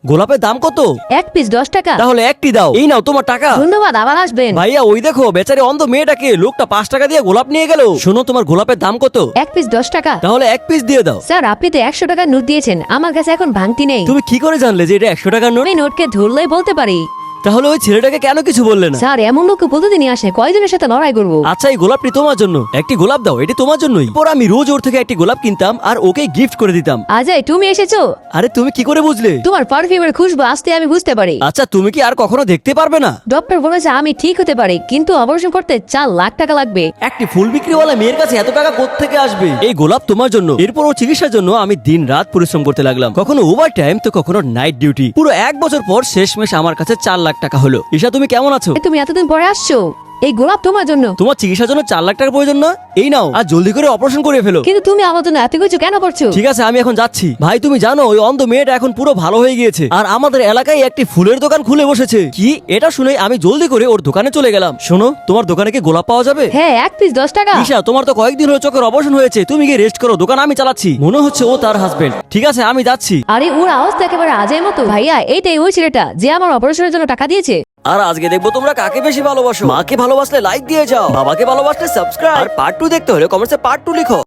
গোলাপের দাম কত? এক পিস 10 টাকা। তাহলে একটি দাও, এই নাও তোমার টাকা। ধন্যবাদ, আবার আসবেন। ভাইয়া ওই দেখো বেচারি অন্ধ মেয়েটাকে, লোকটা 5 টাকা দিয়ে গোলাপ নিয়ে গেল। শোনো তোমার গোলাপের দাম কত? এক পিস 10 টাকা। তাহলে এক পিস দিয়ে দাও। স্যার আপনি তো 100 টাকার নোট দিয়েছেন, আমার কাছে এখন ভাঙতি নেই। তুমি কি করে জানলে যে এটা 100 টাকার নোট? আমি নোটকে ধরলেই বলতে পারি। তাহলে ওই ছেলেটাকে কেন কিছু বললে না? স্যার এমন লোক প্রতিদিনই আসে, কয়জনের সাথে লড়াই করবো? আচ্ছা এই গোলাপটি তোমার জন্য, একটি গোলাপ দাও, এটি তোমার জন্যই। পর আমি রোজ ওর থেকে একটি গোলাপ কিনতাম আর ওকে গিফট করে দিতাম। আজয় তুমি এসেছো? আরে তুমি কি করে বুঝলে? তোমার পারফিউমের খুশবু আসতে আমি বুঝতে পারি। আচ্ছা তুমি কি আর কখনো দেখতে পারবে না? ডক্টর বলেছে আমি ঠিক হতে পারি, কিন্তু অপারেশন করতে 4 লাখ টাকা লাগবে। একটি ফুল বিক্রিওয়ালা মেয়ের কাছে এত টাকা কোত্থেকে আসবে? এই গোলাপ তোমার জন্য। এরপর ওর চিকিৎসার জন্য আমি দিন রাত পরিশ্রম করতে লাগলাম, কখনো ওভার টাইম তো কখনো নাইট ডিউটি। পুরো 1 বছর পর শেষমেশ আমার কাছে 4 লাখ টাকা হলো। ঈশা তুমি কেমন আছো? তুমি এতদিন পরে আসছো, এই গোলাপ তোমার জন্য। তোমার চিকিৎসার জন্য 4 লাখ টাকার প্রয়োজন না? এই নাও, আর জলদি করে অপারেশন করে ফেলো। কিন্তু তুমি আমার জন্য এত কিছু কেন করছো? ঠিক আছে আমি এখন যাচ্ছি। ভাই তুমি জানো ওই অন্ধ মেয়েটা এখন পুরো ভালো হয়ে গিয়েছে, আর আমাদের এলাকায় একটি ফুলের দোকান খুলে বসেছে। কি? এটা শুনে আমি জলদি করে ওর দোকানে চলে গেলাম। শোনো তোমার দোকানে কি গোলাপ পাওয়া যাবে? হ্যাঁ, এক পিস 10 টাকা। ঈশা তোমার তো কয়েকদিন হলো চোখের অপারেশন হয়েছে, তুমি গিয়ে রেস্ট করো, দোকান আমি চালাচ্ছি। মনে হচ্ছে ও তার হাজবেন্ড। ঠিক আছে আমি যাচ্ছি। আরে ওর আওয়াজ তো একেবারে আজের মতো। ভাইয়া এইটাই ওই ছেলেটা যে আমার অপারেশনের জন্য টাকা দিয়েছে। আর আজকে দেখবো তোমরা কাকে বেশি ভালোবাসো। মাকে ভালোবাসলে লাইক দিয়ে যাও, বাবাকে ভালোবাসলে সাবস্ক্রাইব, আর পার্ট 2 দেখতে হলে কমেন্টসে পার্ট 2 লিখো।